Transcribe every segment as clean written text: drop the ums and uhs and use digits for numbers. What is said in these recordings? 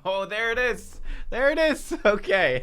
Oh, there it is. There it is. Okay.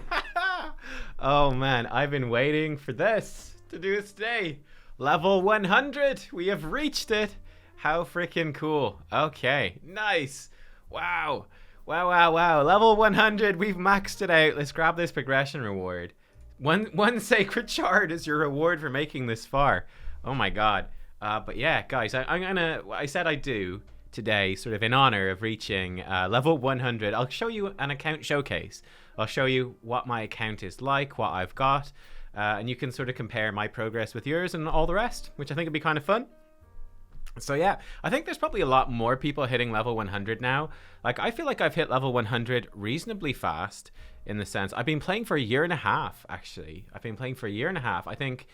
Oh, man. I've been waiting for this to do this today. Level 100. We have reached it. How freaking cool. Okay. Nice. Wow. Wow, wow, wow. Level 100. We've maxed it out. Let's grab this progression reward. One sacred shard is your reward for making this far. Oh, my God. But yeah, guys, I said I'd do today, sort of in honor of reaching level 100. I'll show you an account showcase. I'll show you what my account is like, what I've got, and you can sort of compare my progress with yours and all the rest, which I think would be kind of fun. So yeah, I think there's probably a lot more people hitting level 100 now. Like, I feel like I've hit level 100 reasonably fast, in the sense I've been playing for a year and a half, actually. I've been playing for a year and a half. I think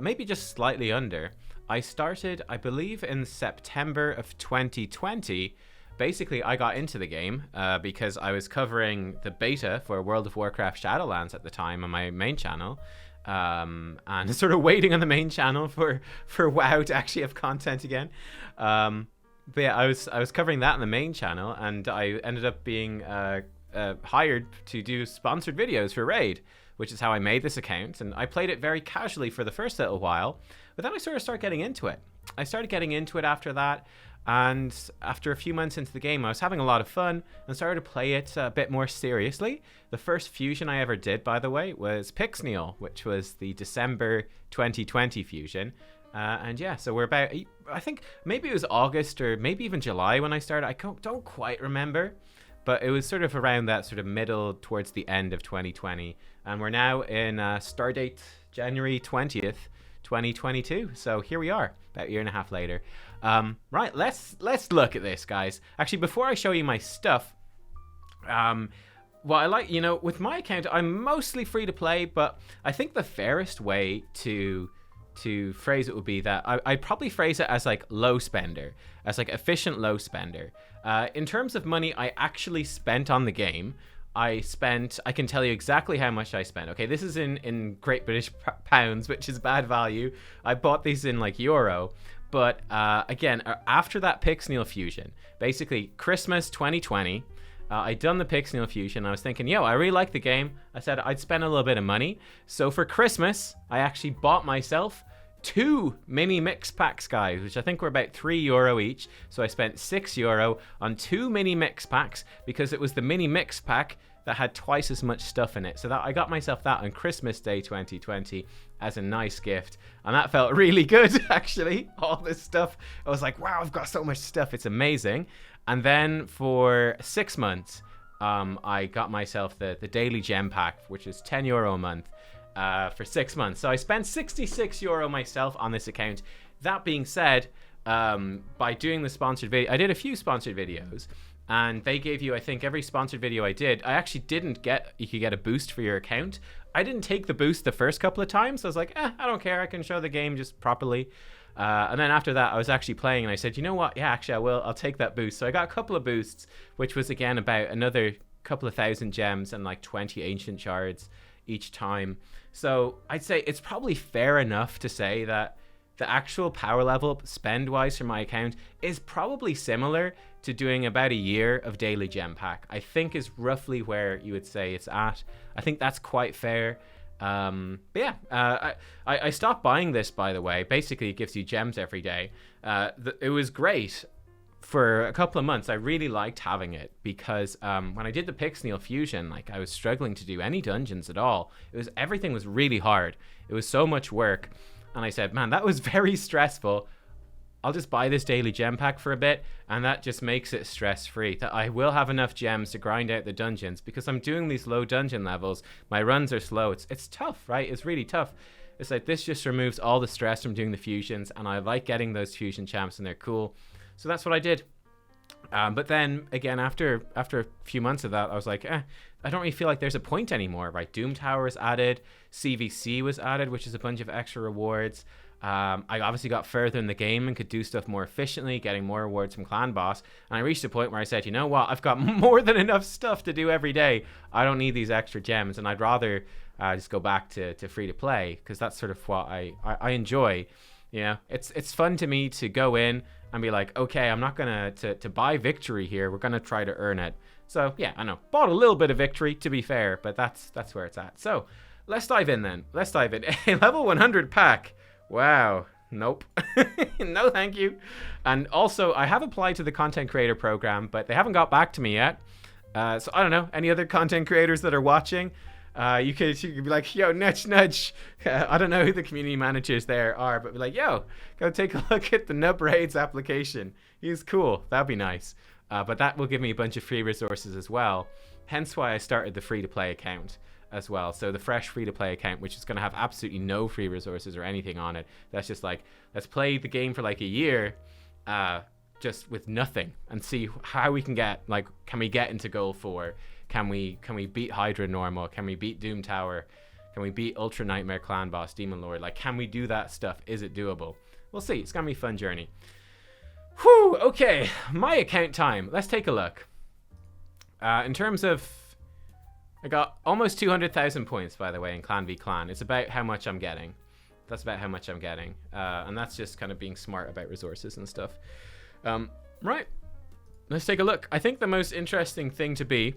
maybe just slightly under. I started, I believe, in September of 2020. Basically, I got into the game because I was covering the beta for World of Warcraft Shadowlands at the time on my main channel. And sort of waiting on the main channel for WoW to actually have content again. But yeah, I was covering that on the main channel, and I ended up being hired to do sponsored videos for Raid, which is how I made this account. And I played it very casually for the first little while, but then I sort of started getting into it. I started getting into it after that, and after a few months into the game, I was having a lot of fun and started to play it a bit more seriously. The first fusion I ever did, by the way, was Pixneal, which was the December 2020 fusion. And yeah, so we're about, I think maybe it was August or maybe even July when I started. I don't quite remember, but it was sort of around that sort of middle towards the end of 2020. And we're now in stardate January 20th, 2022. So here we are, about a year and a half later. Right, let's look at this, guys. Actually, before I show you my stuff, well, I like, with my account, I'm mostly free to play, but I think the fairest way to phrase it would be that I'd probably phrase it as like low spender, as like efficient low spender. In terms of money I actually spent on the game, I can tell you exactly how much I spent. Okay, this is in Great British pounds, which is bad value. I bought these in like euro. But again, after that Pixneal fusion, basically Christmas 2020, I'd done the Pixneal fusion. I was thinking, yo, I really like the game. I said I'd spend a little bit of money. So for Christmas, I actually bought myself 2 mini mix packs, guys, which I think were about €3 each. So I spent €6 on 2 mini mix packs because it was the mini mix pack that had twice as much stuff in it. So that I got myself that on Christmas Day 2020 as a nice gift. And that felt really good, actually. All this stuff. I was like, wow, I've got so much stuff. It's amazing. And then for 6 months, I got myself the daily gem pack, which is €10 a month for 6 months. So I spent €66 myself on this account. That being said, by doing the sponsored video, I did a few sponsored videos. And they gave you, I think, every sponsored video I did. I actually didn't get, you could get a boost for your account. I didn't take the boost the first couple of times. So I was like, I don't care. I can show the game just properly. And then after that, I was actually playing and I said, you know what? Yeah, actually, I will. I'll take that boost. So I got a couple of boosts, which was, again, about another couple of thousand gems and like 20 ancient shards each time. So I'd say it's probably fair enough to say that the actual power level spend-wise for my account is probably similar to doing about a year of daily gem pack. I think is roughly where you would say it's at. I think that's quite fair. But yeah, I stopped buying this, by the way. Basically, it gives you gems every day. It was great for a couple of months. I really liked having it because when I did the Pixneal fusion, like I was struggling to do any dungeons at all. Everything was really hard. It was so much work. And I said, man, that was very stressful. I'll just buy this daily gem pack for a bit, and that just makes it stress-free. That I will have enough gems to grind out the dungeons because I'm doing these low dungeon levels. My runs are slow. It's tough, right? It's really tough. It's like this just removes all the stress from doing the fusions, and I like getting those fusion champs, and they're cool. So that's what I did. But then, again, after a few months of that, I was like, I don't really feel like there's a point anymore, right? Doom Tower was added, CVC was added, which is a bunch of extra rewards. I obviously got further in the game and could do stuff more efficiently, getting more rewards from Clan Boss. And I reached a point where I said, you know what? I've got more than enough stuff to do every day. I don't need these extra gems, and I'd rather just go back to free to play because that's sort of what I enjoy. You know, it's fun to me to go in and be like, okay, I'm not gonna to buy victory here. We're gonna try to earn it. So yeah, I know, bought a little bit of victory to be fair, but that's where it's at. So let's dive in then. Let's dive in. A level 100 pack. Wow. Nope. No, thank you. And also, I have applied to the content creator program, but they haven't got back to me yet. So I don't know. Any other content creators that are watching? You could be like, yo, nudge, nudge. I don't know who the community managers there are, but be like, yo, go take a look at the Nub Raids application. He's cool. That'd be nice. But that will give me a bunch of free resources as well. Hence why I started the free-to-play account as well. So the fresh free-to-play account, which is going to have absolutely no free resources or anything on it. That's just like, let's play the game for like a year, just with nothing, and see how we can get, like, can we get into Goal 4? Can we beat Hydra Norma? Can we beat Doom Tower? Can we beat Ultra Nightmare Clan Boss Demon Lord? Like, can we do that stuff? Is it doable? We'll see. It's going to be a fun journey. Whew, okay. My account time. Let's take a look. In terms of, I got almost 200,000 points, by the way, in Clan v Clan. It's about how much I'm getting. That's about how much I'm getting. And that's just kind of being smart about resources and stuff. Right. Let's take a look. I think the most interesting thing to be,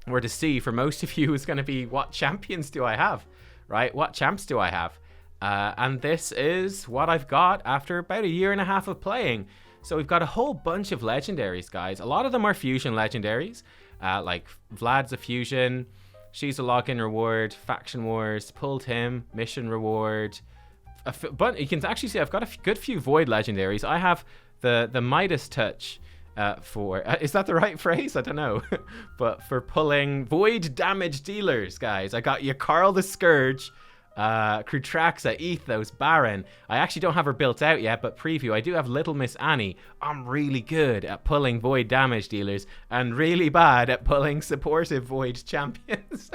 or to see for most of you, is going to be what champions do I have, right? What champs do I have? And this is what I've got after about a year and a half of playing. So we've got a whole bunch of legendaries, guys. A lot of them are fusion legendaries, like Vlad's a fusion, she's a login reward, faction wars, pulled him, mission reward. But you can actually see I've got a good few void legendaries. I have the Midas touch. Is that the right phrase? I don't know. But for pulling void damage dealers, guys, I got you Carl the Scourge, Krutraxa, Ethos, Baron. I actually don't have her built out yet, but preview, I do have Little Miss Annie. I'm really good at pulling void damage dealers and really bad at pulling supportive void champions,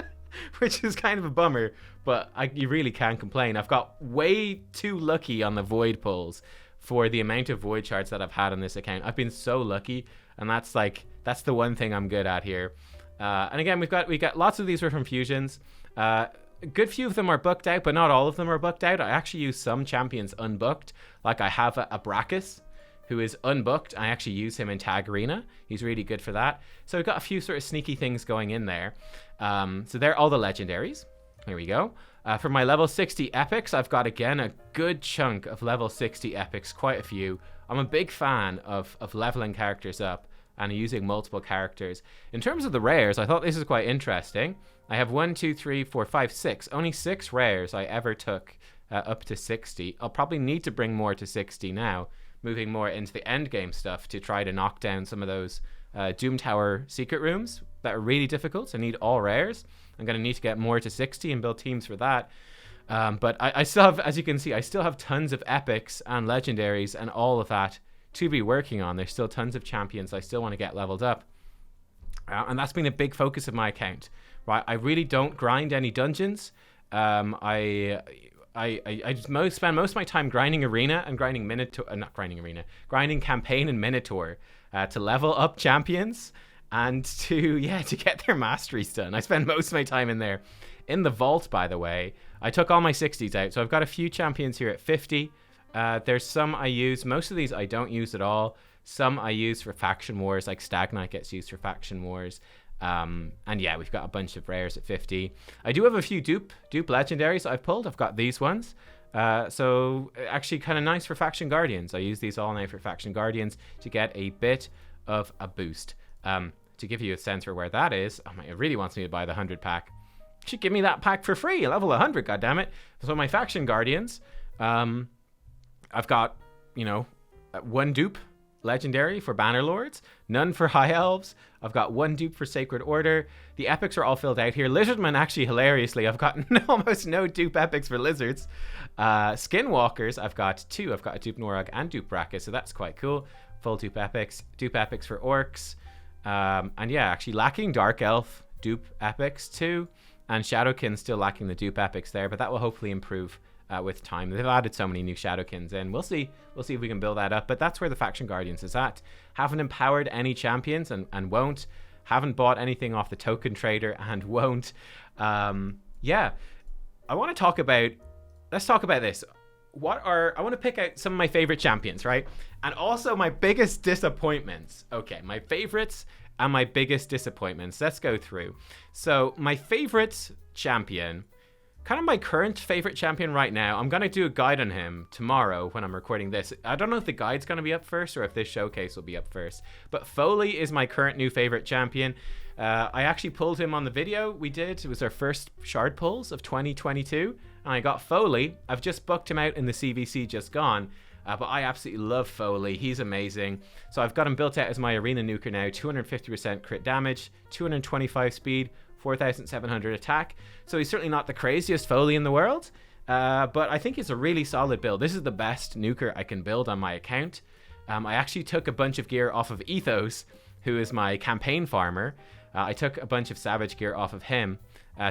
which is kind of a bummer, but you really can't complain. I've got way too lucky on the void pulls for the amount of void shards that I've had on this account. I've been so lucky, and that's the one thing I'm good at here. And again, we got lots of these are from fusions. A good few of them are booked out, but not all of them are booked out. I actually use some champions unbooked. Like I have a Brachus, who is unbooked. I actually use him in Tag Arena. He's really good for that. So we've got a few sort of sneaky things going in there. So they're all the legendaries. Here we go. For my level 60 epics, I've got, again, a good chunk of level 60 epics, quite a few. I'm a big fan of leveling characters up and using multiple characters. In terms of the rares, I thought this is quite interesting. I have 1, 2, 3, 4, 5, 6. Only 6 rares I ever took up to 60. I'll probably need to bring more to 60 now, moving more into the end game stuff to try to knock down some of those Doom Tower secret rooms that are really difficult. I need all rares. I'm going to need to get more to 60 and build teams for that. But I still have, as you can see, I still have tons of epics and legendaries and all of that to be working on. There's still tons of champions I still want to get leveled up. And that's been a big focus of my account. Right? I really don't grind any dungeons. I spend most of my time grinding arena and grinding Minotaur, grinding campaign and Minotaur to level up champions and to get their masteries done. I spend most of my time in there. In the vault, by the way, I took all my 60s out, so I've got a few champions here at 50. There's some I use. Most of these I don't use at all. Some I use for faction wars, like Stag Knight gets used for faction wars. And yeah, we've got a bunch of rares at 50. I do have a few dupe legendaries I've pulled. I've got these ones. So actually kind of nice for faction guardians. I use these all now for faction guardians to get a bit of a boost. To give you a sense for where that is, it really wants me to buy the 100 pack. Should give me that pack for free, level 100, goddammit. So my faction guardians, I've got, 1 dupe legendary for banner lords, none for high elves. I've got 1 dupe for sacred order. The epics are all filled out here. Lizardman, actually, hilariously, I've got almost no dupe epics for lizards. Skinwalkers, I've got 2. I've got a dupe Norog and dupe Brachus, so that's quite cool. Full dupe epics for orcs. And yeah, actually lacking dark elf dupe epics too, and Shadowkin still lacking the dupe epics there, but that will hopefully improve with time. They've added so many new Shadowkins in. We'll see if we can build that up, but that's where the faction guardians is at. Haven't empowered any champions and won't. Haven't bought anything off the token trader and won't. Yeah, I want to talk about, let's talk about this. I want to pick out some of my favorite champions, right? And also my biggest disappointments. Okay, my favorites and my biggest disappointments. Let's go through. So my favorite champion, kind of my current favorite champion right now, I'm going to do a guide on him tomorrow when I'm recording this. I don't know if the guide's going to be up first or if this showcase will be up first. But Foley is my current new favorite champion. I actually pulled him on the video we did. It was our first shard pulls of 2022. And I got Foley. I've just booked him out in the CVC just gone. But I absolutely love Foley. He's amazing. So I've got him built out as my arena nuker now. 250% crit damage, 225 speed, 4,700 attack. So he's certainly not the craziest Foley in the world. But I think it's a really solid build. This is the best nuker I can build on my account. I actually took a bunch of gear off of Ethos, who is my campaign farmer. I took a bunch of Savage gear off of him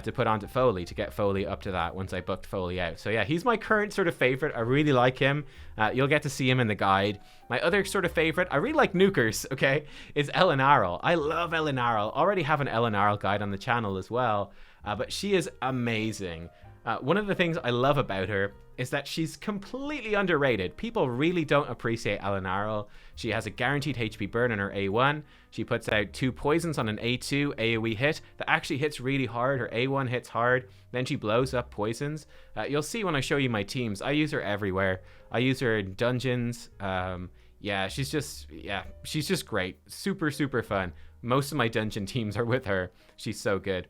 to put onto Foley, to get Foley up to that once I booked Foley out. So yeah, he's my current sort of favorite. I really like him. You'll get to see him in the guide. My other sort of favorite, I really like nukers, okay, is Eleanor. I love Eleanor. Already have an Eleanor guide on the channel as well, but she is amazing. One of the things I love about her is that she's completely underrated. People really don't appreciate Eleanor. She has a guaranteed HP burn on her A1. She puts out 2 poisons on an A2 AoE hit that actually hits really hard. Her A1 hits hard, then she blows up poisons. You'll see when I show you my teams. I use her everywhere. I use her in dungeons. Yeah, she's just great. Super, super fun. Most of my dungeon teams are with her. She's so good.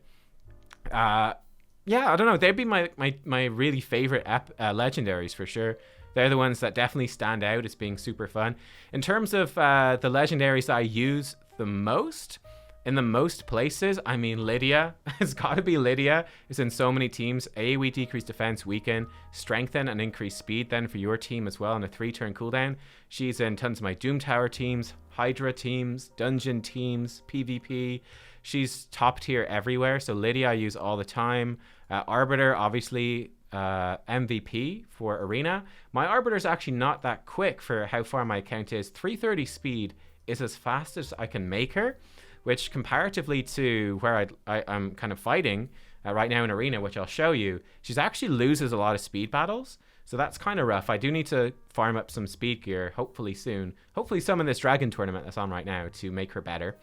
Yeah, I don't know. They'd be my really favorite legendaries for sure. They're the ones that definitely stand out as being super fun. In terms of the legendaries I use the most, in the most places, I mean Lydia. It's got to be Lydia. It's in so many teams. AoE decrease defense, weaken, strengthen, and increase speed then for your team as well on a 3-turn cooldown. She's in tons of my Doom Tower teams, Hydra teams, Dungeon teams, PvP. She's top tier everywhere. So Lydia I use all the time. Arbiter, obviously, MVP for Arena. My Arbiter's actually not that quick for how far my account is. 330 speed is as fast as I can make her, which comparatively to where I'm kind of fighting right now in Arena, which I'll show you, she's actually loses a lot of speed battles. So that's kind of rough. I do need to farm up some speed gear, hopefully soon. Hopefully some in this Dragon tournament that's on right now to make her better.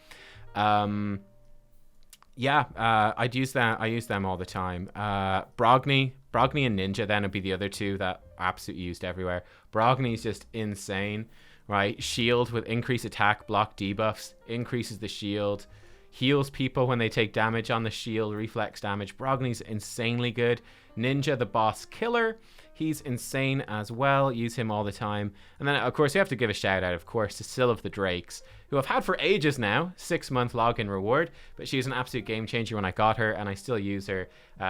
Yeah, I'd use that. I use them all the time. Brogni and Ninja then would be the other two that I absolutely used everywhere. Brogni's just insane, right? Shield with increased attack, block debuffs, increases the shield, heals people when they take damage on the shield, reflex damage. Brogni's insanely good. Ninja, the boss killer, he's insane as well. Use him all the time. And then, of course, you have to give a shout out, of course, to Syl of the Drakes, who I've had for ages now, 6-month login reward, but she's an absolute game changer when I got her, and I still use her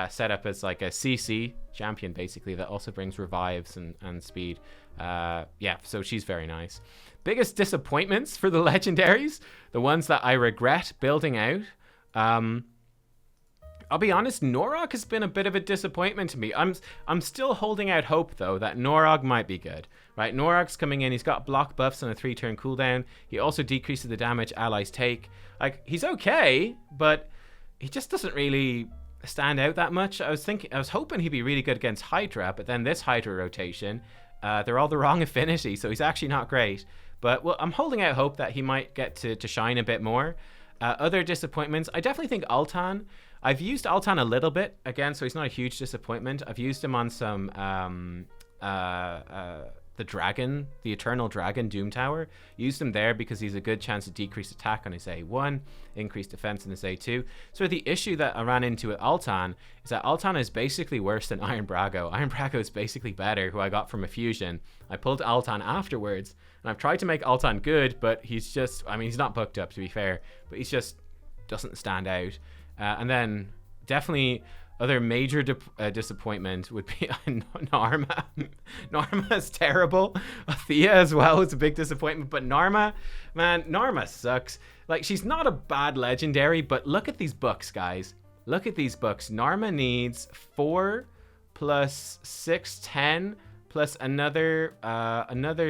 set up as like a CC champion, basically, that also brings revives and speed. Yeah, so she's very nice. Biggest disappointments for the legendaries, the ones that I regret building out. I'll be honest, Norog has been a bit of a disappointment to me. I'm still holding out hope, though, that Norog might be good. Right, Norog's coming in. He's got block buffs on a 3-turn cooldown. He also decreases the damage allies take. Like, he's okay, but he just doesn't really stand out that much. I was hoping he'd be really good against Hydra, but then this Hydra rotation, they're all the wrong affinity, so he's actually not great. But well, I'm holding out hope that he might get to shine a bit more. Other disappointments, I definitely think Altan. I've used Altan a little bit, again, so he's not a huge disappointment. I've used him on some, the Eternal Dragon Doom Tower. Used him there because he's a good chance to decrease attack on his A1, increase defense on his A2. So the issue that I ran into with Altan is that Altan is basically worse than Iron Brago. Iron Brago is basically better, who I got from a fusion. I pulled Altan afterwards, and I've tried to make Altan good, but he's just, I mean, he's not booked up, to be fair, but he's just doesn't stand out. And then definitely other major disappointment would be Norma. Norma's terrible. Thea as well is a big disappointment, but Norma sucks. Like, she's not a bad legendary, but look at these books, guys. Look at these books. Norma needs 4 plus 6, 10 plus another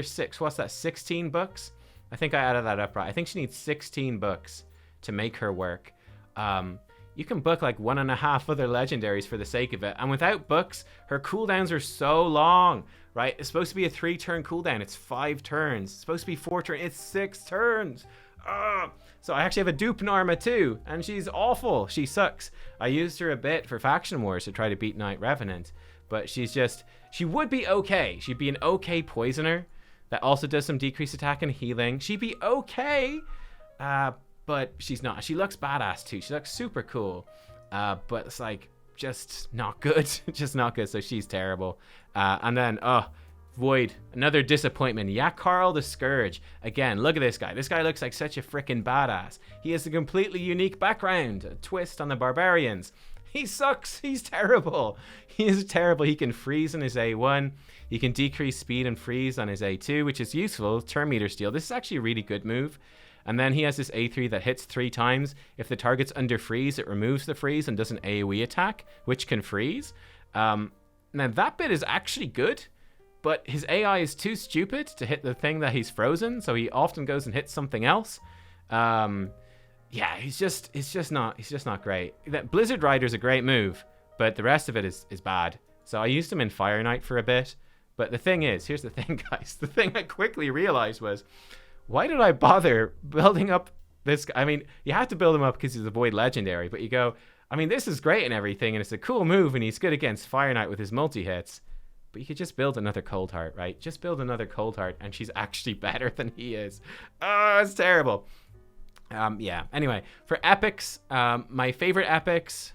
6. What's that? 16 books? I think I added that up right. I think she needs 16 books to make her work. You can book like 1.5 other legendaries for the sake of it. And without books, her cooldowns are so long, right? It's supposed to be a 3-turn cooldown. It's 5 turns. It's supposed to be 4 turns. It's 6 turns. Ugh. So I actually have a dupe Norma too, and she's awful. She sucks. I used her a bit for Faction Wars to try to beat Knight Revenant, but she would be okay. She'd be an okay poisoner that also does some decreased attack and healing. She'd be okay, but she's not. She looks badass too. She looks super cool, but it's like just not good. Just not good. So she's terrible. And then, Void, another disappointment. Yeah, Carl the Scourge. Again, look at this guy. This guy looks like such a freaking badass. He has a completely unique background, a twist on the barbarians. He sucks. He's terrible. He is terrible. He can freeze on his A1. He can decrease speed and freeze on his A2, which is useful. Turn meter steal. This is actually a really good move. And then he has this A3 that hits 3 times. If the target's under freeze, it removes the freeze and does an AoE attack, which can freeze. Now that bit is actually good, but his AI is too stupid to hit the thing that he's frozen, so he often goes and hits something else. Yeah, he's just not great. That Blizzard Rider's a great move, but the rest of it is bad. So I used him in Fire Knight for a bit, but the thing is, here's the thing, guys. The thing I quickly realized was, why did I bother building up this guy? I mean, you have to build him up because he's a Void Legendary, but you go, I mean, this is great and everything, and it's a cool move, and he's good against Fire Knight with his multi-hits. But you could just build another Cold Heart, right? Just build another Cold Heart, and she's actually better than he is. Oh, it's terrible. Yeah. Anyway, for epics, my favorite epics,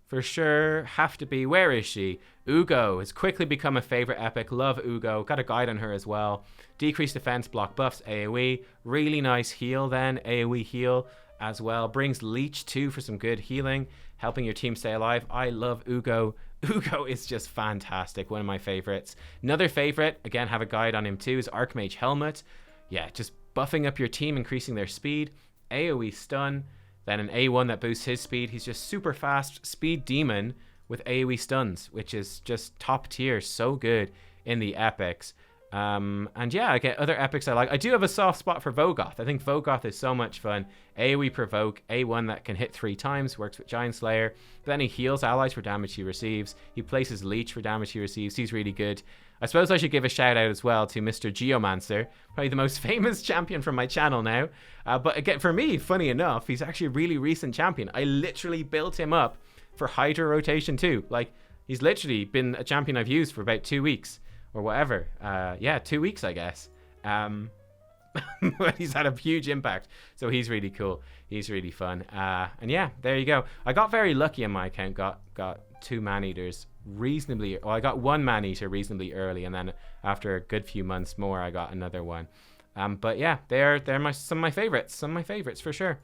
for sure, have to be, where is she? Ugo has quickly become a favorite epic. Love Ugo. Got a guide on her as well. Decreased defense, block buffs, AoE. Really nice heal then. AoE heal as well. Brings Leech too for some good healing, helping your team stay alive. I love Ugo. Ugo is just fantastic. One of my favorites. Another favorite, again, have a guide on him too, is Archmage Helmet. Yeah, just buffing up your team, increasing their speed. AoE stun. Then an A1 that boosts his speed. He's just super fast speed demon with AoE stuns, which is just top tier. So good in the epics. And yeah, I get other epics I like. I do have a soft spot for Vogoth. I think Vogoth is so much fun. AoE provoke, A1 that can hit 3 times, works with Giant Slayer. But then he heals allies for damage he receives. He places Leech for damage he receives. He's really good. I suppose I should give a shout out as well to Mr. Geomancer, probably the most famous champion from my channel now. But again, for me, funny enough, he's actually a really recent champion. I literally built him up for Hydra rotation too. Like, he's literally been a champion I've used for about 2 weeks. Or whatever. Yeah, 2 weeks, I guess. But he's had a huge impact. So he's really cool. He's really fun. And yeah, there you go. I got very lucky in my account. Got 2 Man-Eaters reasonably... Well, I got 1 Man-Eater reasonably early. And then after a good few months more, I got another one. But yeah, they're some of my favorites. Some of my favorites, for sure.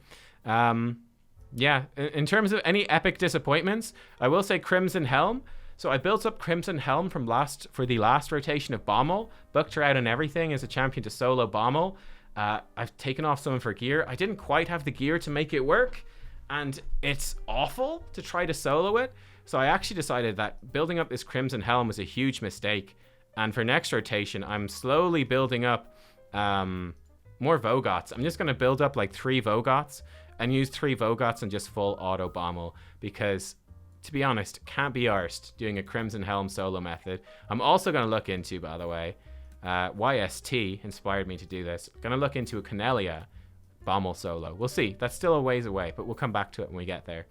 Yeah, in terms of any epic disappointments, I will say Crimson Helm. So I built up Crimson Helm for the last rotation of Bommel, booked her out on everything as a champion to solo Bommel. I've taken off some of her gear. I didn't quite have the gear to make it work, and it's awful to try to solo it. So I actually decided that building up this Crimson Helm was a huge mistake. And for next rotation, I'm slowly building up more Vogoths. I'm just going to build up like 3 Vogoths and use 3 Vogoths and just full auto Bommel, because... to be honest, can't be arsed doing a Crimson Helm solo method. I'm also going to look into, by the way, YST inspired me to do this. Going to look into a Cornelia Bommel solo. We'll see. That's still a ways away, but we'll come back to it when we get there.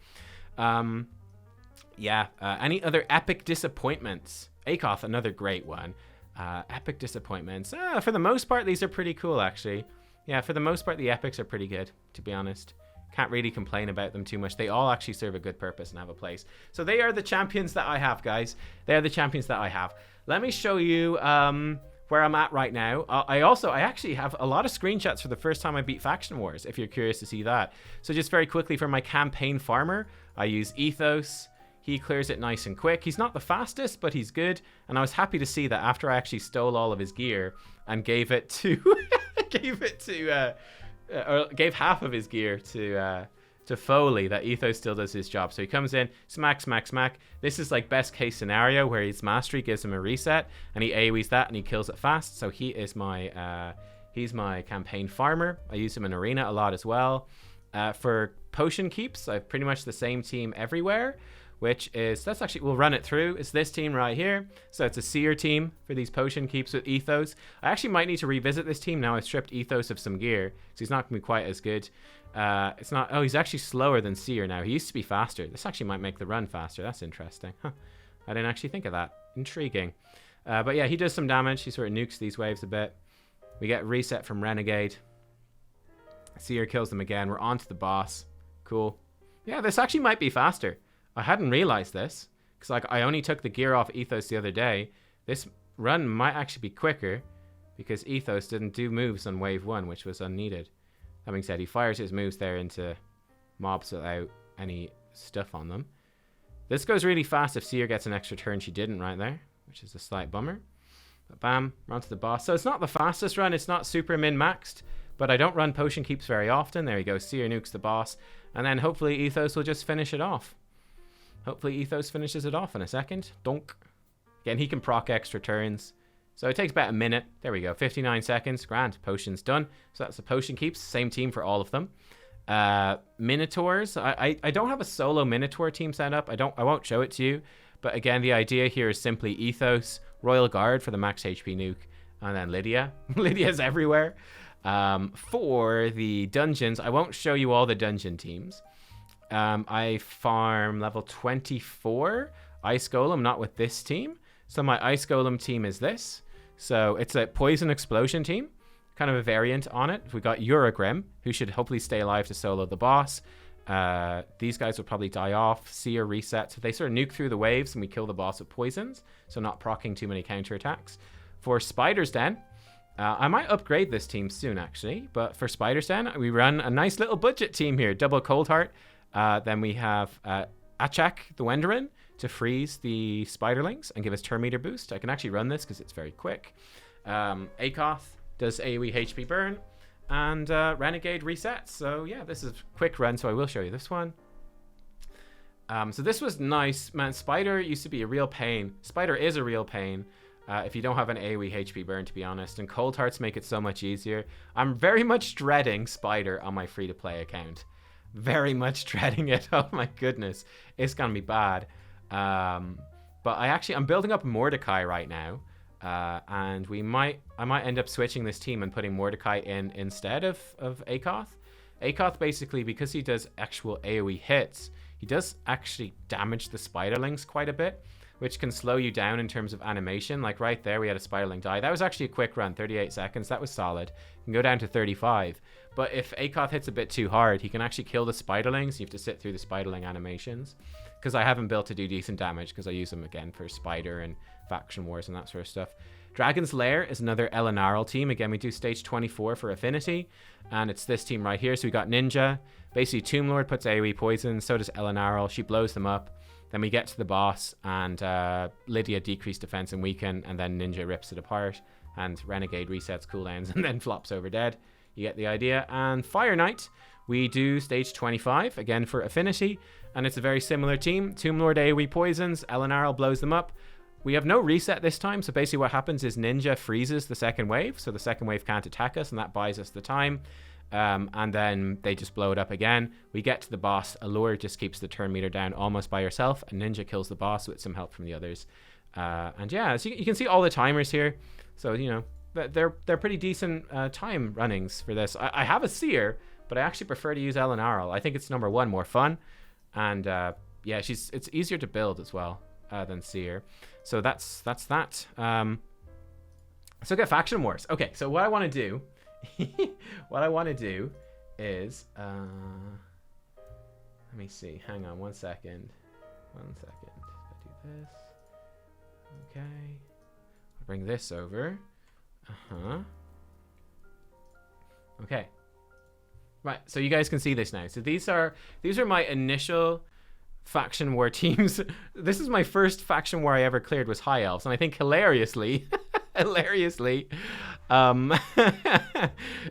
Yeah, any other epic disappointments? Akoth, another great one. Epic disappointments. For the most part, these are pretty cool, actually. Yeah, for the most part, the epics are pretty good, to be honest. Can't really complain about them too much. They all actually serve a good purpose and have a place. So they are the champions that I have, guys. They are the champions that I have. Let me show you where I'm at right now. I actually have a lot of screenshots for the first time I beat Faction Wars, if you're curious to see that. So just very quickly, for my campaign farmer, I use Ethos. He clears it nice and quick. He's not the fastest, but he's good. And I was happy to see that after I actually stole all of his gear and gave it to... gave half of his gear to Foley, that Ethos still does his job. So he comes in, smack, smack, smack. This is like best case scenario where his mastery gives him a reset and he AoEs that and he kills it fast. So he is he's my campaign farmer. I use him in arena a lot as well. For potion keeps, I have pretty much the same team everywhere, which is, let's actually, we'll run it through. It's this team right here. So it's a seer team for these potion keeps with ethos. I actually might need to revisit this team now. I've stripped ethos of some gear, so he's not going to be quite as good. It's not, oh, he's actually slower than seer now. He used to be faster. This actually might make the run faster. That's interesting. Huh. I didn't actually think of that. Intriguing. But yeah, he does some damage. He sort of nukes these waves a bit. We get reset from Renegade. Seer kills them again. We're on to the boss. Cool. Yeah, this actually might be faster. I hadn't realized this, because like I only took the gear off ethos the other day. This run might actually be quicker, because ethos didn't do moves on wave 1, which was unneeded. That being said, he fires his moves there into mobs without any stuff on them. This goes really fast if Seer gets an extra turn. She didn't right there, which is a slight bummer. But bam, we're on to the boss. So it's not the fastest run. It's not super min-maxed, but I don't run potion keeps very often. There you go. Seer nukes the boss. And then hopefully ethos will just finish it off. Hopefully ethos finishes it off in a second. Donk. Again, he can proc extra turns. So it takes about a minute. There we go. 59 seconds. Grand. Potion's done. So that's the potion keeps. Same team for all of them. Minotaurs. I don't have a solo Minotaur team set up. I won't show it to you. But again, the idea here is simply ethos, Royal Guard for the max HP nuke, and then Lydia. Lydia's everywhere. For the dungeons, I won't show you all the dungeon teams. I farm level 24 Ice Golem, not with this team. So my Ice Golem team is this. So it's a Poison Explosion team, kind of a variant on it. We got Uragrim, who should hopefully stay alive to solo the boss. These guys will probably die off. Seer reset. So they sort of nuke through the waves and we kill the boss with poisons. So not proccing too many counterattacks. For Spider's Den, I might upgrade this team soon actually. But for Spider's Den, we run a nice little budget team here. Double Cold Heart. Then we have Achak the Wenderin to freeze the Spiderlings and give us turn meter boost. I can actually run this because it's very quick. Akoth does AoE HP burn. And Renegade resets. So yeah, this is a quick run, so I will show you this one. So this was nice. Man, Spider used to be a real pain. Spider is a real pain if you don't have an AoE HP burn, to be honest. And Cold Hearts make it so much easier. I'm very much dreading Spider on my free-to-play account. Very much dreading it. Oh my goodness. It's going to be bad. But I'm building up Mordecai right now. And I might end up switching this team and putting Mordecai in instead of Akoth. Akoth basically, because he does actual AoE hits, he does actually damage the Spiderlings quite a bit, which can slow you down in terms of animation. Like right there, we had a Spiderling die. That was actually a quick run, 38 seconds. That was solid. You can go down to 35. But if Akoth hits a bit too hard, he can actually kill the Spiderlings. You have to sit through the Spiderling animations. Because I haven't built to do decent damage, because I use them again for Spider and Faction Wars and that sort of stuff. Dragon's Lair is another Eleanor team. Again, we do stage 24 for Affinity, and it's this team right here. So we got Ninja. Basically, Tomb Lord puts AoE poison, so does Eleanor. She blows them up. Then we get to the boss, and Lydia decreased defense and weaken, and then Ninja rips it apart, and Renegade resets cooldowns and then flops over dead. You get the idea. And Fire Knight, we do stage 25, again for Affinity, and it's a very similar team. Tomb Lord AoE poisons, Eleanor blows them up. We have no reset this time, so basically what happens is Ninja freezes the second wave, so the second wave can't attack us, and that buys us the time. And then they just blow it up again. We get to the boss. Allure just keeps the turn meter down almost by herself, and Ninja kills the boss with some help from the others. And yeah, so you can see all the timers here. So, you know, they're pretty decent time runnings for this. I have a Seer, but I actually prefer to use Eleanor. I think it's number one, more fun. And yeah, it's easier to build as well than Seer. So that's that. So get Faction Wars. Okay, so what I want to do is let me see. Hang on 1 second. 1 second. I do this. Okay. I'll bring this over. Okay. Right, so you guys can see this now. So these are my initial Faction War teams. This is my first Faction War I ever cleared, was High Elves, and I think hilariously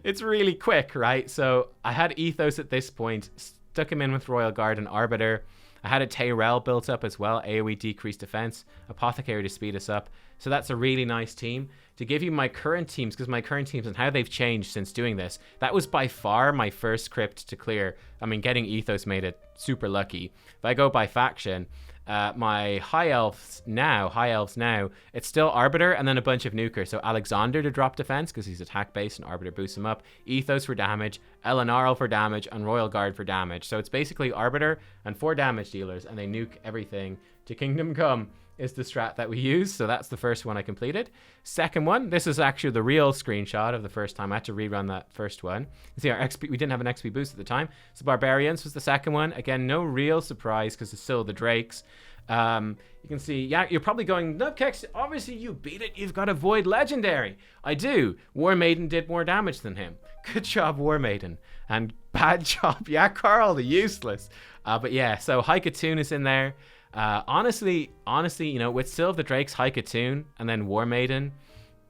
it's really quick, right? So I had Ethos at this point, stuck him in with Royal Guard and Arbiter. I had a Tyrell built up as well, AoE decreased defense, Apothecary to speed us up. So that's a really nice team. To give you my current teams, because my current teams and how they've changed since doing this, that was by far my first crypt to clear. I mean, getting Ethos made it super lucky. If I go by faction, My high elves now, it's still Arbiter and then a bunch of nukers. So Alexander to drop defense because he's attack based and Arbiter boosts him up. Ethos for damage, Eleanor for damage, and Royal Guard for damage. So it's basically Arbiter and 4 damage dealers, and they nuke everything to Kingdom Come is the strat that we use. So that's the first one I completed. Second one, this is actually the real screenshot of the first time. I had to rerun that first one. See, our XP, we didn't have an XP boost at the time. So Barbarians was the second one. Again, no real surprise because it's still the Drakes. You can see, yeah, you're probably going, nubkeks, obviously you beat it. You've got a Void Legendary. I do. War Maiden did more damage than him. Good job, War Maiden. And bad job, yeah, Carl, the useless. But yeah, so Haikatoon is in there. Honestly, you know, with Sylve the Drake's Haikatoon and then War Maiden,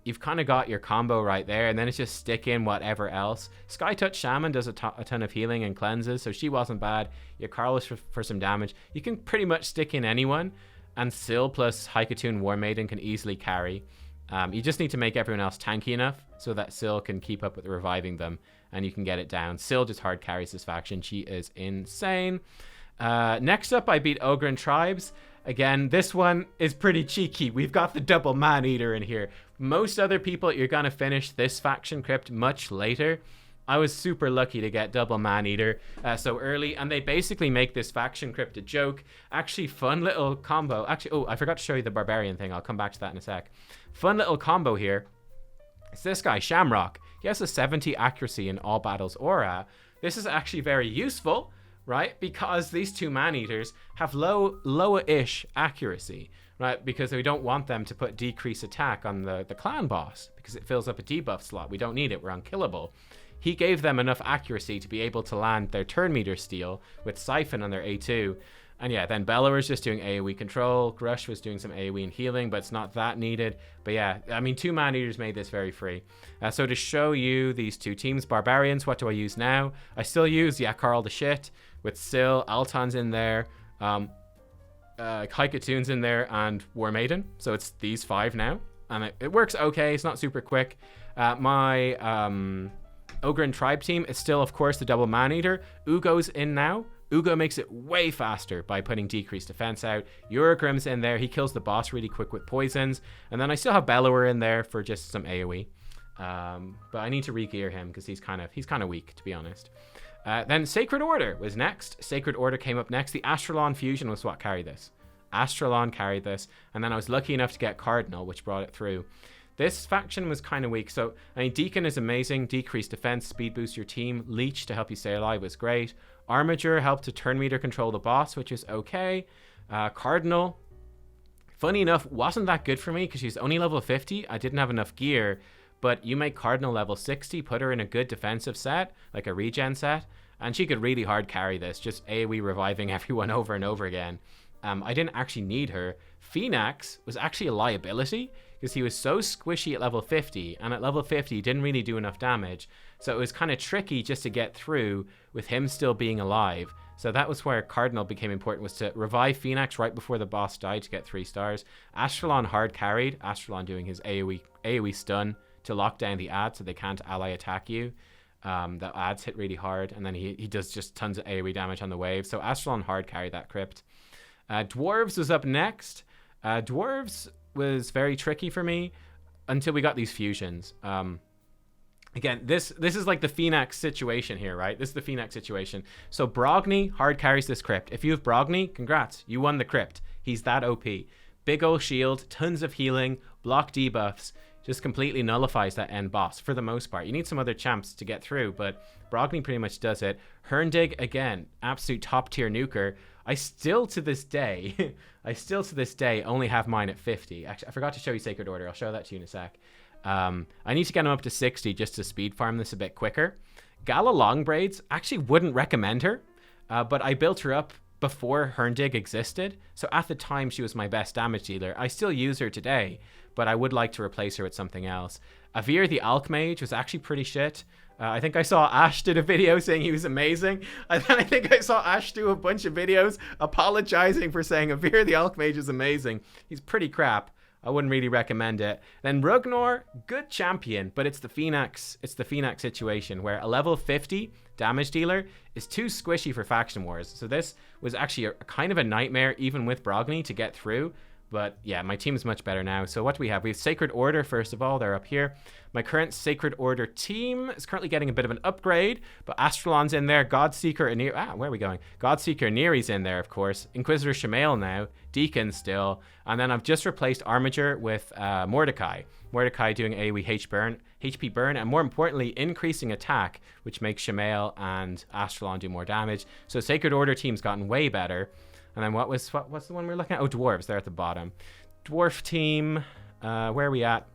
you've kind of got your combo right there, and then it's just stick in whatever else. Sky Touch Shaman does a ton of healing and cleanses, so she wasn't bad. Your Carl is for some damage. You can pretty much stick in anyone, and Syl plus Haikatoon War Maiden can easily carry. You just need to make everyone else tanky enough so that Syl can keep up with reviving them, and you can get it down. Syl just hard carries this faction. She is insane. Next up, I beat Ogre and Tribes. Again, this one is pretty cheeky. We've got the double man-eater in here. Most other people, you're going to finish this faction crypt much later. I was super lucky to get double man-eater so early, and they basically make this faction crypt a joke. Actually, fun little combo. Actually, oh, I forgot to show you the barbarian thing. I'll come back to that in a sec. Fun little combo here. It's this guy, Shamrock. He has a 70 accuracy in all battles aura. This is actually very useful, right? Because these 2 man-eaters have lower-ish accuracy, right? Because we don't want them to put decrease attack on the clan boss because it fills up a debuff slot. We don't need it. We're unkillable. He gave them enough accuracy to be able to land their turn meter steal with Siphon on their A2. And yeah, then Bellower's just doing AoE control. Grush was doing some AoE and healing, but it's not that needed. But yeah, I mean, 2 man-eaters made this very free. So to show you these 2 teams, Barbarians, what do I use now? I still use, yeah, Carl the shit with Syl, Alton's in there, Haikatoon's in there, and War Maiden. So it's these 5 now. And it works okay. It's not super quick. My Ogre and Tribe team is still, of course, the double man-eater. Ugo's in now. Ugo makes it way faster by putting decreased defense out. Uragrim's in there. He kills the boss really quick with poisons. And then I still have Bellower in there for just some AoE. But I need to re-gear him because he's kind of weak, to be honest. Then Sacred Order was next. Sacred Order came up next. The Astralon Fusion was what carried this. Astralon carried this. And then I was lucky enough to get Cardinal, which brought it through. This faction was kind of weak. So, I mean, Deacon is amazing. Decreased defense, speed boost your team. Leech to help you stay alive was great. Armiger helped to turn meter control the boss, which is okay. Cardinal, funny enough, wasn't that good for me because she's only level 50. I didn't have enough gear. But you make Cardinal level 60, put her in a good defensive set, like a regen set, and she could really hard carry this, just AoE reviving everyone over and over again. I didn't actually need her. Phoenix was actually a liability because he was so squishy at level 50, and at level 50 he didn't really do enough damage. So it was kind of tricky just to get through with him still being alive. So that was where Cardinal became important, was to revive Phoenix right before the boss died to get 3 stars. Astralon hard carried, Astralon doing his AoE stun to lock down the ad so they can't ally attack you. The ads hit really hard, and then he does just tons of AoE damage on the wave. So Astralon hard carried that crypt. Dwarves was up next. Dwarves was very tricky for me until we got these fusions. Again, this is like the Phoenix situation here, right? This is the Phoenix situation. So Brogni hard carries this crypt. If you have Brogni, congrats, you won the crypt. He's that OP. Big ol' shield, tons of healing, block debuffs. Just completely nullifies that end boss for the most part. You need some other champs to get through, but Brogni pretty much does it. Herndig, again, absolute top tier nuker. I still to this day only have mine at 50. Actually, I forgot to show you Sacred Order. I'll show that to you in a sec. I need to get him up to 60 just to speed farm this a bit quicker. Gala Longbraids, actually wouldn't recommend her, but I built her up before Herndig existed. So at the time, she was my best damage dealer. I still use her today, but I would like to replace her with something else. Avir the Alchmage was actually pretty shit. I think I saw Ash did a video saying he was amazing. And then I think I saw Ash do a bunch of videos apologizing for saying Avir the Alchmage is amazing. He's pretty crap. I wouldn't really recommend it. Then Rugnor, good champion, but it's the Phoenix. It's the Phoenix situation where a level 50 damage dealer is too squishy for faction wars. So this was actually a kind of a nightmare even with Brogni to get through. But yeah, my team is much better now. So what do we have? We have Sacred Order, first of all. They're up here. My current Sacred Order team is currently getting a bit of an upgrade. But Astralon's in there. Godseeker and where are we going? Godseeker Neri's in there, of course. Inquisitor Shamael now. Deacon still. And then I've just replaced Armiger with Mordecai. Mordecai doing AoE HP burn, and more importantly, increasing attack, which makes Shamael and Astralon do more damage. So Sacred Order team's gotten way better. And then what's the one we're looking at? Oh, dwarves. They're at the bottom. Dwarf team. Where are we at?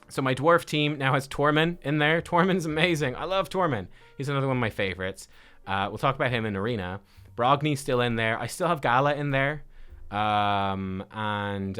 So my dwarf team now has Tormund in there. Tormund's amazing. I love Tormund. He's another one of my favorites. We'll talk about him in Arena. Brogni's still in there. I still have Gala in there. And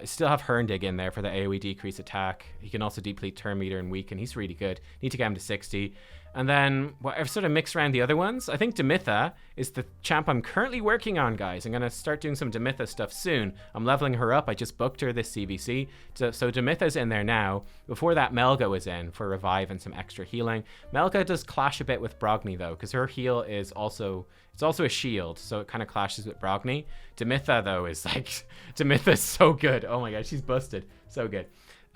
still have Herndig in there for the AoE decrease attack. He can also deplete turn meter and weaken. He's really good. Need to get him to 60. And then I've sort of mixed around the other ones. I think Demitha is the champ I'm currently working on, guys. I'm going to start doing some Demitha stuff soon. I'm leveling her up. I just booked her this CVC. So Demitha's in there now. Before that, Melga was in for revive and some extra healing. Melga does clash a bit with Brogni, though, because her heal is also... It's also a shield, so it kind of clashes with Brogni. Demitha, though, is like... Demitha's so good. Oh my god, she's busted. So good.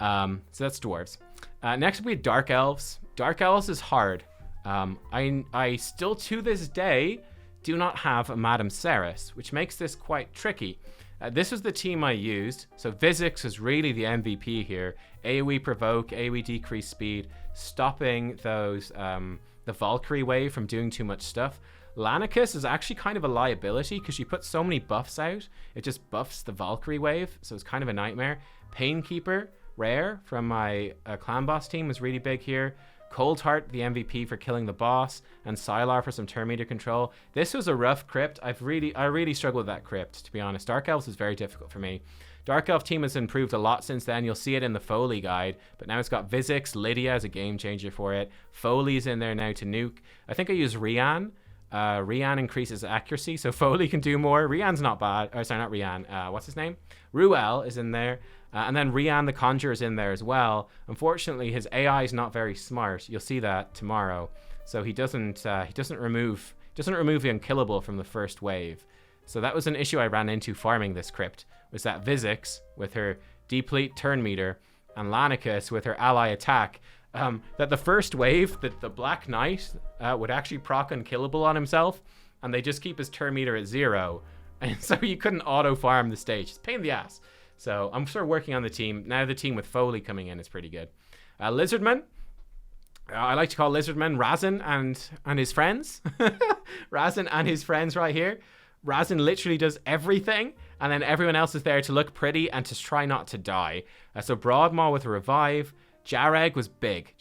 So that's dwarves. Next we have Dark Elves. Dark Elves is hard. I still, to this day, do not have a Madame Ceres, which makes this quite tricky. This was the team I used. So Vizix is really the MVP here. AoE provoke, AoE decrease speed, stopping those the Valkyrie wave from doing too much stuff. Lanicus is actually kind of a liability because she puts so many buffs out. It just buffs the Valkyrie wave, so it's kind of a nightmare. Painkeeper, rare, from my clan boss team was really big here. Coldheart, the MVP for killing the boss, and Sylar for some turn meter control. This was a rough crypt. I really struggled with that crypt, to be honest. Dark Elves is very difficult for me. Dark Elf team has improved a lot since then. You'll see it in the Foley guide, but now it's got Vizix. Lydia as a game changer for it. Foley's in there now to nuke. I think I use Rian. Rian increases accuracy, so Foley can do more. Rian's not bad. Oh, sorry, not Rian. What's his name? Ruel is in there. And then Rian the Conjurer is in there as well. Unfortunately, his AI is not very smart. You'll see that tomorrow. So he doesn't remove the unkillable from the first wave. So that was an issue I ran into farming this crypt, was that Vizix with her deplete turn meter and Lanicus with her ally attack, that the first wave, the Black Knight would actually proc unkillable on himself, and they just keep his turn meter at 0. And so you couldn't auto farm the stage. It's a pain in the ass. So I'm sort of working on the team. Now the team with Foley coming in is pretty good. Lizardman. I like to call Lizardman Razin and his friends. Razin and his friends right here. Razin literally does everything, and then everyone else is there to look pretty and to try not to die. So Broadmaw with a revive. Jareg was big.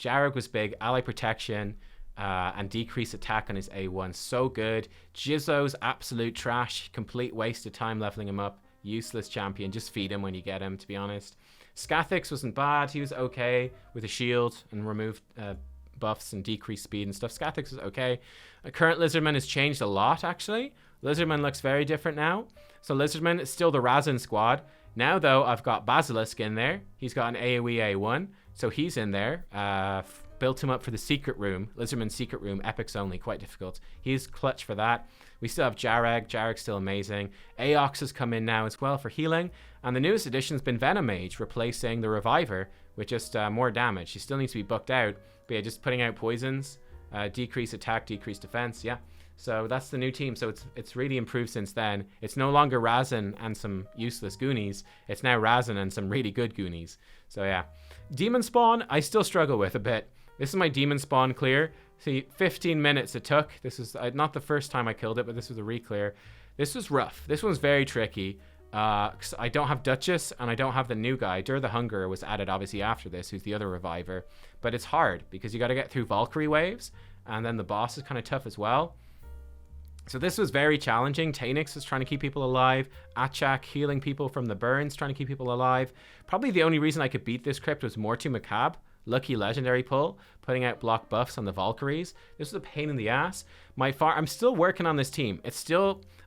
Ally protection and decrease attack on his A1. So good. Jizzo's absolute trash. Complete waste of time leveling him up. Useless champion. Just feed him when you get him, to be honest. Scathix wasn't bad. He was okay with a shield and removed buffs and decreased speed and stuff. Scathix was okay. Current Lizardman has changed a lot, actually. Lizardman looks very different now. So Lizardman is still the Razin squad. Now, though, I've got Basilisk in there. He's got an AoE A1. So he's in there. Built him up for the secret room. Lizardman's secret room. Epics only. Quite difficult. He's clutch for that. We still have Jareg. Jareg's still amazing. Aox has come in now as well for healing. And the newest addition has been Venom Mage, replacing the Reviver with just more damage. She still needs to be booked out. But yeah, just putting out poisons. Decrease attack, decrease defense. Yeah. So that's the new team. So it's really improved since then. It's no longer Razin and some useless Goonies. It's now Razin and some really good Goonies. So yeah. Demon Spawn, I still struggle with a bit. This is my Demon Spawn clear. See, 15 minutes it took. This is not the first time I killed it, but this was a re-clear. This was rough. This one's very tricky. 'Cause I don't have Duchess and I don't have the new guy. Dur the Hunger was added obviously after this, who's the other reviver. But it's hard because you got to get through Valkyrie waves, and then the boss is kind of tough as well. So this was very challenging. Tanix was trying to keep people alive. Achak healing people from the burns, trying to keep people alive. Probably the only reason I could beat this crypt was Mortu Macab. Lucky legendary pull, putting out block buffs on the Valkyries. This was a pain in the ass. I'm still working on this team.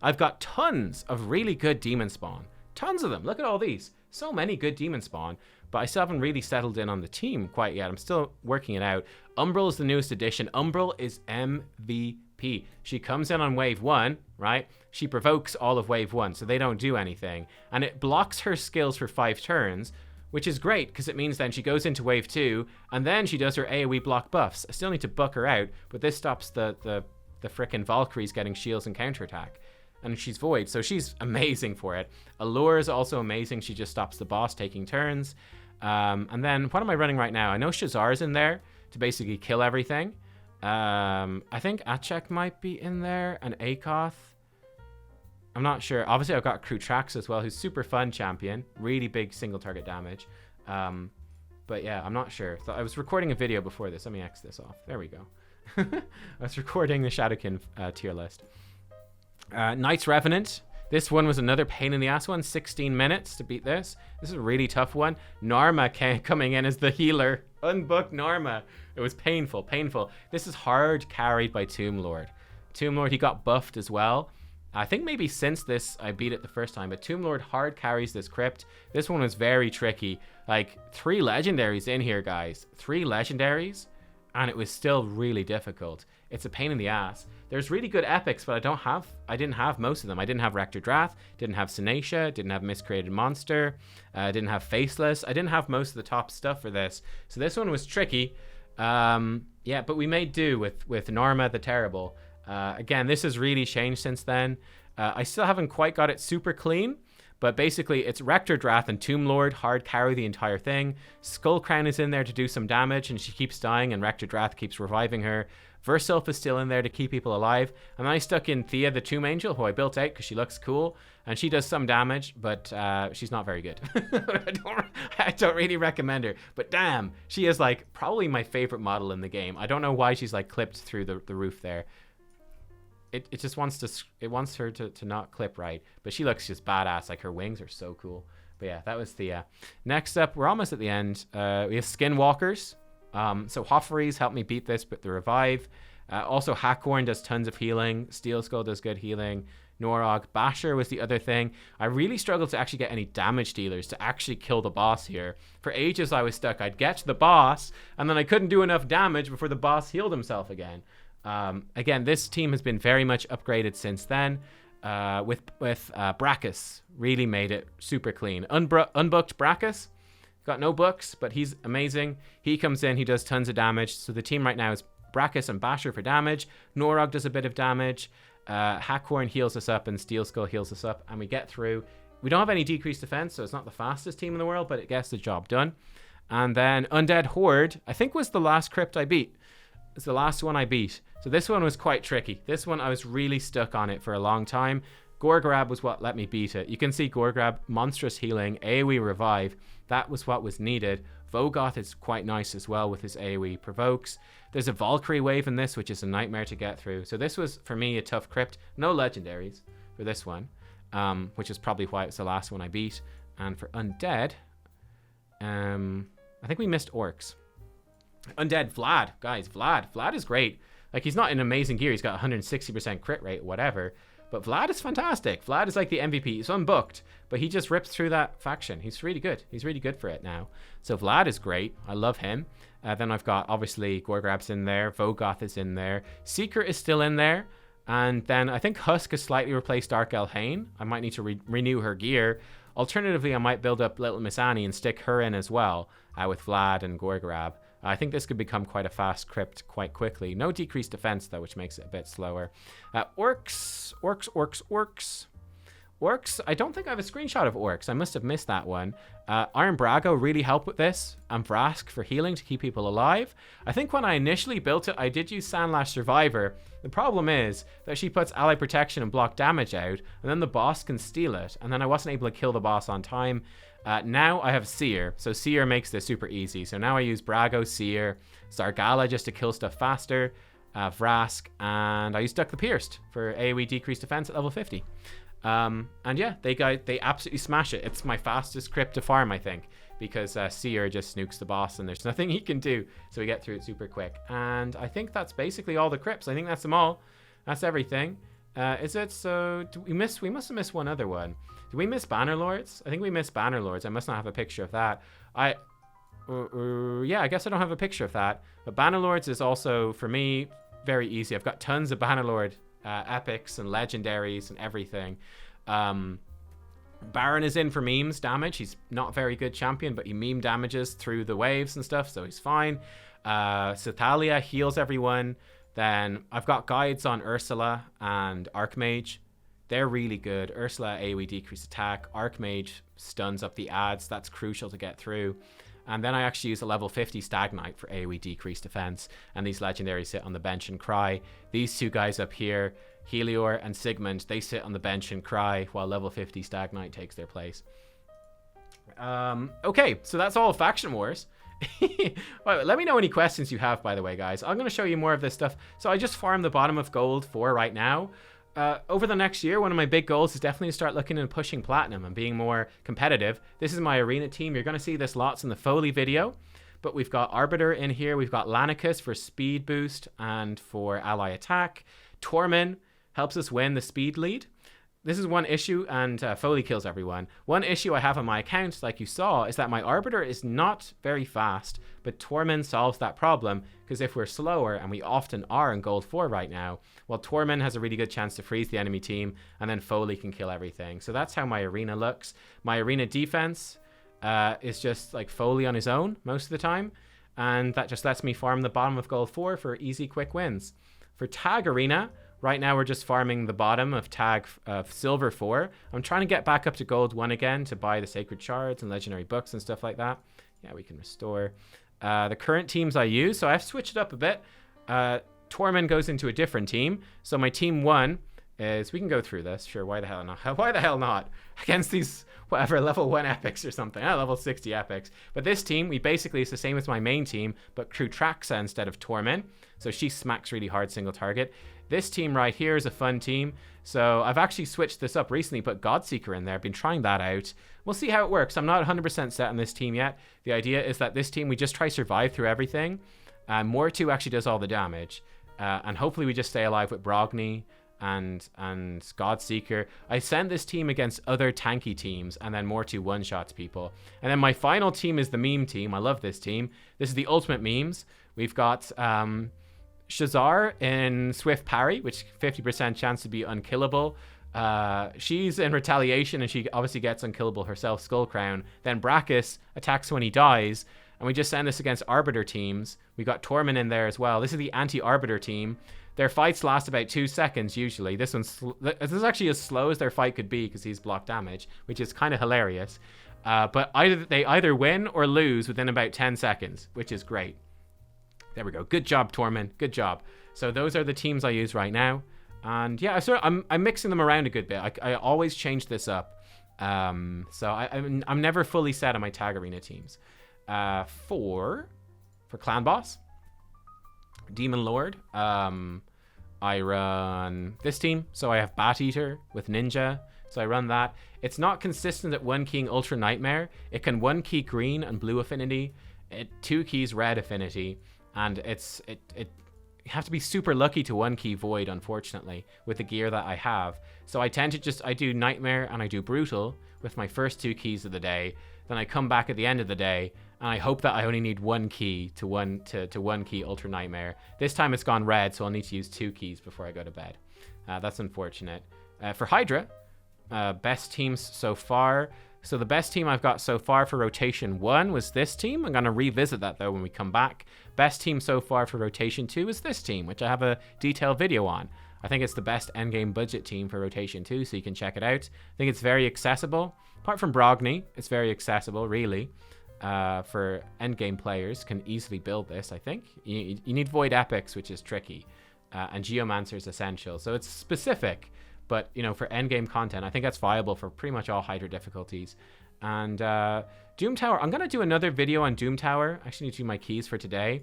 I've got tons of really good demon spawn. Tons of them. Look at all these. So many good demon spawn, but I still haven't really settled in on the team quite yet. I'm still working it out. Umbral is the newest addition. Umbral is MVP. She comes in on wave 1, right? She provokes all of wave 1, so they don't do anything. And it blocks her skills for 5 turns, which is great, because it means then she goes into wave 2, and then she does her AoE block buffs. I still need to buck her out, but this stops the frickin' Valkyries getting shields and counterattack. And she's void, so she's amazing for it. Allure is also amazing. She just stops the boss taking turns. And then, what am I running right now? I know Shazar's in there to basically kill everything. I think Achek might be in there, and Akoth. I'm not sure. Obviously, I've got Krutrax as well, who's super fun champion. Really big single target damage. But yeah, I'm not sure. So I was recording a video before this. Let me X this off. There we go. I was recording the Shadowkin tier list. Knight's Revenant. This one was another pain in the ass one. 16 minutes to beat this. This is a really tough one. Norma coming in as the healer. Unbooked Norma. It was painful, painful. This is hard carried by Tomb Lord. Tomb Lord, he got buffed as well. I think maybe since this, I beat it the first time, but Tomb Lord hard carries this crypt. This one was very tricky. Like, 3 legendaries in here, guys. 3 legendaries, and it was still really difficult. It's a pain in the ass. There's really good epics, but I didn't have most of them. I didn't have Rector Drath, didn't have Sinetia, didn't have Miscreated Monster, didn't have Faceless. I didn't have most of the top stuff for this. So this one was tricky. Yeah, but we made do with Norma the Terrible. Again, this has really changed since then. I still haven't quite got it super clean, but basically it's Rector Drath and Tomb Lord hard carry the entire thing. Skull Crown is in there to do some damage, and she keeps dying, and Rector Drath keeps reviving her. Versilf is still in there to keep people alive. And I stuck in Thea the Tomb Angel, who I built out because she looks cool, and she does some damage, but she's not very good. I don't really recommend her, but damn, she is like probably my favorite model in the game. I don't know why she's like clipped through the roof there. It just wants her to not clip right, but she looks just badass. Like her wings are so cool. But yeah, that was Thea. Next up, we're almost at the end. We have Skinwalkers. So Hoffery's helped me beat this with the revive. Also Hackhorn does tons of healing. Steel Skull does good healing. Norog. Basher was the other thing. I really struggled to actually get any damage dealers to actually kill the boss here. For ages I was stuck. I'd get to the boss, and then I couldn't do enough damage before the boss healed himself again. Again, this team has been very much upgraded since then. With Brachus. Really made it super clean. Unbooked Brachus. Got no books, but he's amazing. He comes in, he does tons of damage. So the team right now is Brachus and Basher for damage. Norog does a bit of damage. Hackhorn heals us up, and Steel Skull heals us up, and we get through. We don't have any decreased defense, so it's not the fastest team in the world, but it gets the job done. And then Undead Horde, I think was the last crypt I beat. It's the last one I beat. So this one was quite tricky. This one I was really stuck on it for a long time. Gorgrab was what let me beat it. You can see Gorgrab, monstrous healing, AoE revive. That was what was needed. Vogoth is quite nice as well with his AoE provokes. There's a Valkyrie wave in this, which is a nightmare to get through. So this was, for me, a tough crypt. No legendaries for this one, which is probably why it's the last one I beat. And for Undead, I think we missed Orcs. Undead, Vlad. Guys, Vlad is great. Like, he's not in amazing gear. He's got 160% crit rate, whatever. But Vlad is fantastic. Vlad is like the MVP. He's unbooked, but he just rips through that faction. He's really good. He's really good for it now. So Vlad is great. I love him. Then I've got, obviously, Gorgrab's in there. Vogoth is in there. Seeker is still in there. And then I think Husk has slightly replaced Dark Elhain. I might need to renew her gear. Alternatively, I might build up Little Miss Annie and stick her in as well with Vlad and Gorgrab. I think this could become quite a fast crypt quite quickly. No decreased defense, though, which makes it a bit slower. Orcs. I don't think I have a screenshot of Orcs. I must have missed that one. Iron Brago really helped with this. And Vrask for healing to keep people alive. I think when I initially built it, I did use Sandlash Survivor. The problem is that she puts ally protection and block damage out, and then the boss can steal it. And then I wasn't able to kill the boss on time. Now I have Seer, so Seer makes this super easy. So now I use Brago, Seer, Zargala just to kill stuff faster, Vrask, and I use Duck the Pierced for AoE decreased defense at level 50. And yeah, they absolutely smash it. It's my fastest crypt to farm, I think, because Seer just snooks the boss and there's nothing he can do, so we get through it super quick. And I think that's basically all the crypts. I think that's them all. That's everything. Is it? So we must have missed one other one. Did we miss Bannerlords? I think we missed Bannerlords. I must not have a picture of that. Yeah, I guess I don't have a picture of that. But Bannerlords is also, for me, very easy. I've got tons of Bannerlord epics and legendaries and everything. Baron is in for memes damage. He's not a very good champion, but he meme damages through the waves and stuff, so he's fine. Cethalia heals everyone. Then I've got guides on Ursula and Archmage. They're really good. Ursula, AoE decrease attack. Archmage stuns up the ads. That's crucial to get through. And then I actually use a level 50 Stag Knight for AoE decrease defense. And these legendaries sit on the bench and cry. These two guys up here, Helior and Sigmund, they sit on the bench and cry while level 50 Stag Knight takes their place. Okay, so that's all Faction Wars. Well, let me know any questions you have, by the way, guys. I'm going to show you more of this stuff. So I just farmed the bottom of gold 4 right now. Over the next year, one of my big goals is definitely to start looking and pushing platinum and being more competitive. This is my arena team. You're going to see this lots in the Foley video. But we've got Arbiter in here. We've got Lanicus for speed boost and for ally attack. Tormin helps us win the speed lead. This is one issue, and Foley kills everyone. One issue I have on my account, like you saw, is that my Arbiter is not very fast, but Tormin solves that problem, because if we're slower, and we often are in Gold 4 right now, well, Tormin has a really good chance to freeze the enemy team, and then Foley can kill everything. So that's how my arena looks. My arena defense is just like Foley on his own most of the time, and that just lets me farm the bottom of Gold 4 for easy, quick wins. For Tag Arena, right now we're just farming the bottom of Tag Silver 4. I'm trying to get back up to Gold 1 again to buy the Sacred Shards and Legendary Books and stuff like that. Yeah, we can restore. The current teams I use, so I've switched it up a bit. Tormin goes into a different team. So my team 1 is, we can go through this. Sure, why the hell not? Why the hell not? Against these, whatever, level 1 epics or something. Level 60 epics. But this team, we basically, it's the same as my main team, but crew Traxa instead of Tormin. So she smacks really hard single target. This team right here is a fun team. So I've actually switched this up recently, put Godseeker in there. I've been trying that out. We'll see how it works. I'm not 100% set on this team yet. The idea is that this team, we just try survive through everything. Mortu actually does all the damage. And hopefully we just stay alive with Brogni and Godseeker. I send this team against other tanky teams, and then Mortu one-shots people. And then my final team is the meme team. I love this team. This is the ultimate memes. We've got Shazar in Swift Parry, which 50% chance to be unkillable. She's in Retaliation, and she obviously gets unkillable herself, Skull Crown. Then Brachus attacks when he dies, and we just send this against Arbiter teams. We got Tormin in there as well. This is the anti-Arbiter team. Their fights last about 2 seconds usually. This is actually as slow as their fight could be because he's block damage, which is kind of hilarious. But they either win or lose within about 10 seconds, which is great. There we go. Good job, Tormin. Good job. So those are the teams I use right now. And yeah, I'm mixing them around a good bit. I always change this up. So I'm never fully set on my Tag Arena teams. For Clan Boss, Demon Lord, I run this team. So I have Bat Eater with Ninja. So I run that. It's not consistent at 1 keying Ultra Nightmare. It can 1 key green and blue affinity. 2 keys red affinity. And you have to be super lucky to 1 key Void, unfortunately, with the gear that I have. So I tend to I do Nightmare and I do Brutal with my first 2 keys of the day. Then I come back at the end of the day and I hope that I only need 1 key to 1 key Ultra Nightmare. This time it's gone red, so I'll need to use 2 keys before I go to bed. That's unfortunate. For Hydra, best teams so far. So the best team I've got so far for rotation 1 was this team. I'm going to revisit that though when we come back. Best team so far for rotation 2 is this team, which I have a detailed video on. I think it's the best endgame budget team for rotation 2, so you can check it out. I think it's very accessible. Apart from Brogni, it's very accessible, really. For endgame players can easily build this, I think. You need Void Epics, which is tricky. And Geomancer is essential. So it's specific. But, for endgame content, I think that's viable for pretty much all Hydra difficulties. And Doom Tower, I'm going to do another video on Doom Tower. I actually need to do my keys for today.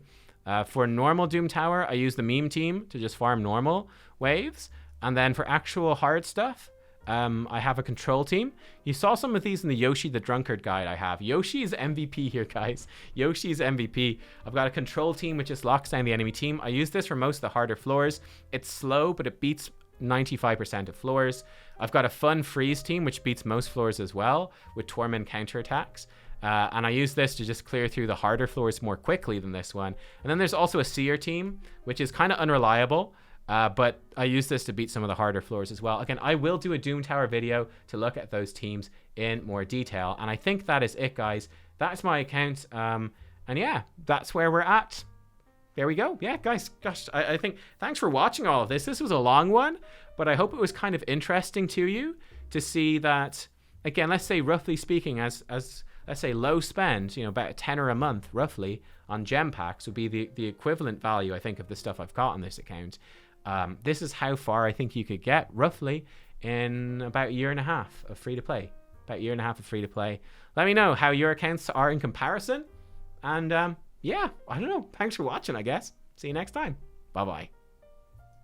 For normal Doom Tower, I use the meme team to just farm normal waves. And then for actual hard stuff, I have a control team. You saw some of these in the Yoshi the Drunkard guide I have. Yoshi is MVP here, guys. Yoshi is MVP. I've got a control team which just locks down the enemy team. I use this for most of the harder floors. It's slow, but it beats 95% of floors. I've got a fun freeze team, which beats most floors as well, with Torment counterattacks. And I use this to just clear through the harder floors more quickly than this one. And then there's also a Seer team, which is kind of unreliable, but I use this to beat some of the harder floors as well. Again, I will do a Doom Tower video to look at those teams in more detail. And I think that is it, guys. That's my account. And yeah, that's where we're at. There we go. Yeah, guys, gosh, I think thanks for watching all of this. This was a long one, but I hope it was kind of interesting to you to see that, again, let's say roughly speaking, as let's say low spend, you know, about a tenner a month roughly on gem packs would be the equivalent value, I think, of the stuff I've got on this account. This is how far I think you could get roughly in about a year and a half of free to play. About a year and a half of free to play. Let me know how your accounts are in comparison. And yeah, I don't know. Thanks for watching, I guess. See you next time. Bye-bye.